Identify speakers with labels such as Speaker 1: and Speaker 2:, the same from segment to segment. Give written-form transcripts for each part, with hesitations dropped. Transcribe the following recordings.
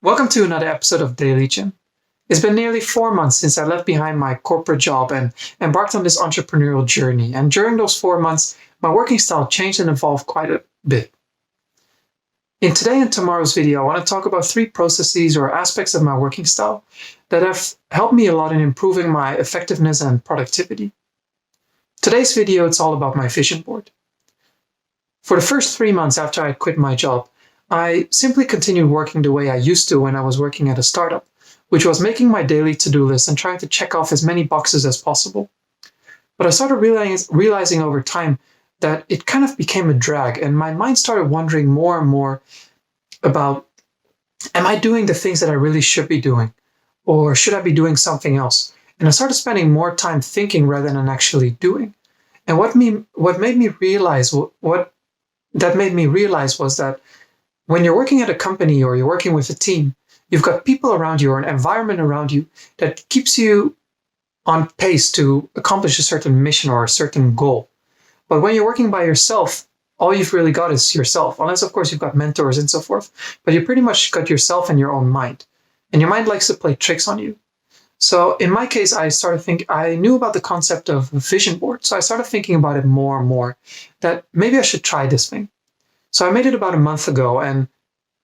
Speaker 1: Welcome to another episode of Daily Gym. It's been nearly 4 months since I left behind my corporate job and embarked on this entrepreneurial journey. And during those 4 months, my working style changed and evolved quite a bit. In today and tomorrow's video, I want to talk about 3 processes or aspects of my working style that have helped me a lot in improving my effectiveness and productivity. Today's video, it's all about my vision board. For the first 3 months after I quit my job, I simply continued working the way I used to when I was working at a startup, which was making my daily to-do list and trying to check off as many boxes as possible. But I started realizing over time that it kind of became a drag, and my mind started wondering more and more about, am I doing the things that I really should be doing? Or should I be doing something else? And I started spending more time thinking rather than actually doing. And what made me realize was that when you're working at a company or you're working with a team, you've got people around you or an environment around you that keeps you on pace to accomplish a certain mission or a certain goal. But when you're working by yourself, all you've really got is yourself, unless of course you've got mentors and so forth, but you pretty much got yourself and your own mind. And your mind likes to play tricks on you. So in my case, I knew about the concept of a vision board. So I started thinking about it more and more, that maybe I should try this thing. So I made it about a month ago, and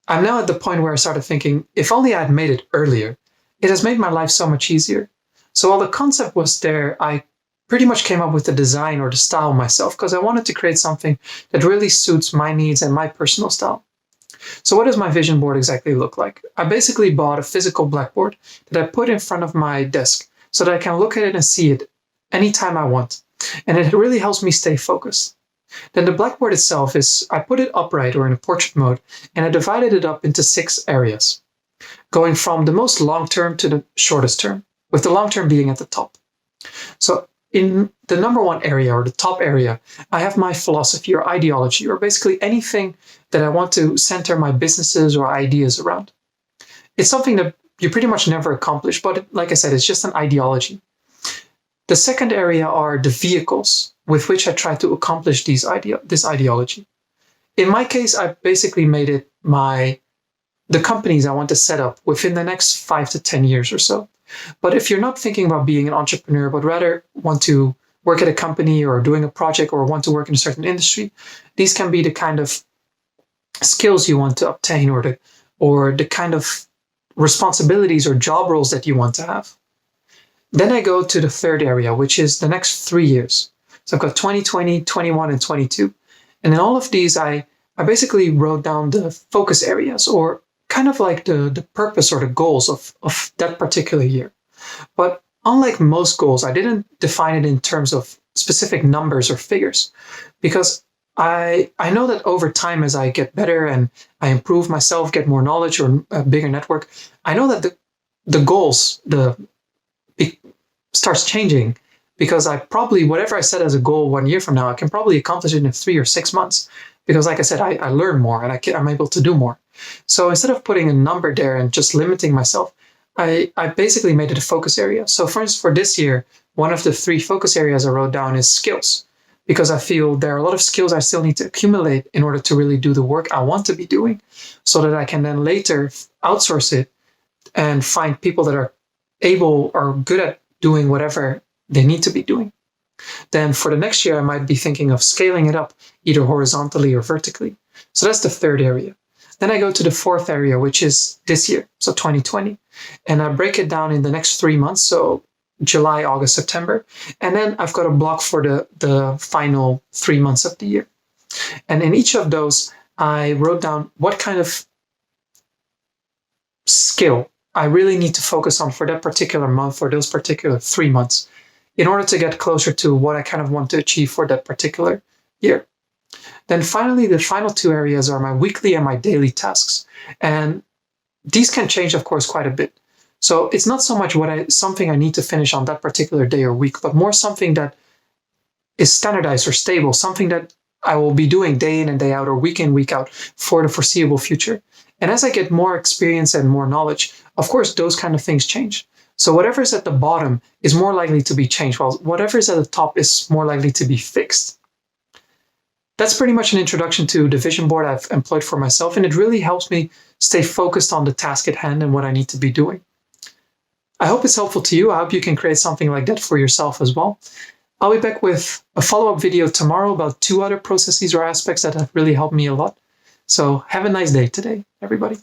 Speaker 1: I'm now at the point where I started thinking, if only I had made it earlier, it has made my life so much easier. So while the concept was there, I pretty much came up with the design or the style myself because I wanted to create something that really suits my needs and my personal style. So what does my vision board exactly look like? I basically bought a physical blackboard that I put in front of my desk so that I can look at it and see it anytime I want. And it really helps me stay focused. Then the blackboard itself I put it upright or in a portrait mode, and I divided it up into 6 areas, going from the most long term to the shortest term, with the long term being at the top. So in the number 1 area or the top area, I have my philosophy or ideology, or basically anything that I want to center my businesses or ideas around. It's something that you pretty much never accomplish, but like I said, it's just an ideology. The second area are the vehicles with which I try to accomplish this ideology. In my case, I basically made it the companies I want to set up within the next 5 to 10 years or so. But if you're not thinking about being an entrepreneur, but rather want to work at a company or doing a project or want to work in a certain industry, these can be the kind of skills you want to obtain or the kind of responsibilities or job roles that you want to have. Then I go to the third area, which is the next 3 years. So I've got 2020, 21, and 22. And in all of these, I basically wrote down the focus areas or kind of like the purpose or the goals of that particular year. But unlike most goals, I didn't define it in terms of specific numbers or figures, because I know that over time, as I get better and I improve myself, get more knowledge or a bigger network, I know that the goals, it starts changing, because whatever I set as a goal 1 year from now, I can probably accomplish it in 3 or 6 months. Because like I said, I learn more and I'm able to do more. So instead of putting a number there and just limiting myself, I basically made it a focus area. So for instance, for this year, one of the 3 focus areas I wrote down is skills, because I feel there are a lot of skills I still need to accumulate in order to really do the work I want to be doing, so that I can then later outsource it and find people that are able or good at doing whatever they need to be doing. Then for the next year, I might be thinking of scaling it up either horizontally or vertically. So that's the third area. Then I go to the fourth area, which is this year, so 2020. And I break it down in the next 3 months, so July, August, September. And then I've got a block for the final 3 months of the year. And in each of those, I wrote down what kind of skill I really need to focus on for that particular month or those particular 3 months in order to get closer to what I kind of want to achieve for that particular year. Then finally, the final 2 areas are my weekly and my daily tasks. And these can change, of course, quite a bit. So it's not so much something I need to finish on that particular day or week, but more something that is standardized or stable, something that I will be doing day in and day out or week in, week out for the foreseeable future. And as I get more experience and more knowledge, of course, those kind of things change. So whatever is at the bottom is more likely to be changed, while whatever is at the top is more likely to be fixed. That's pretty much an introduction to the vision board I've employed for myself, and it really helps me stay focused on the task at hand and what I need to be doing. I hope it's helpful to you. I hope you can create something like that for yourself as well. I'll be back with a follow-up video tomorrow about 2 other processes or aspects that have really helped me a lot. So have a nice day today, everybody.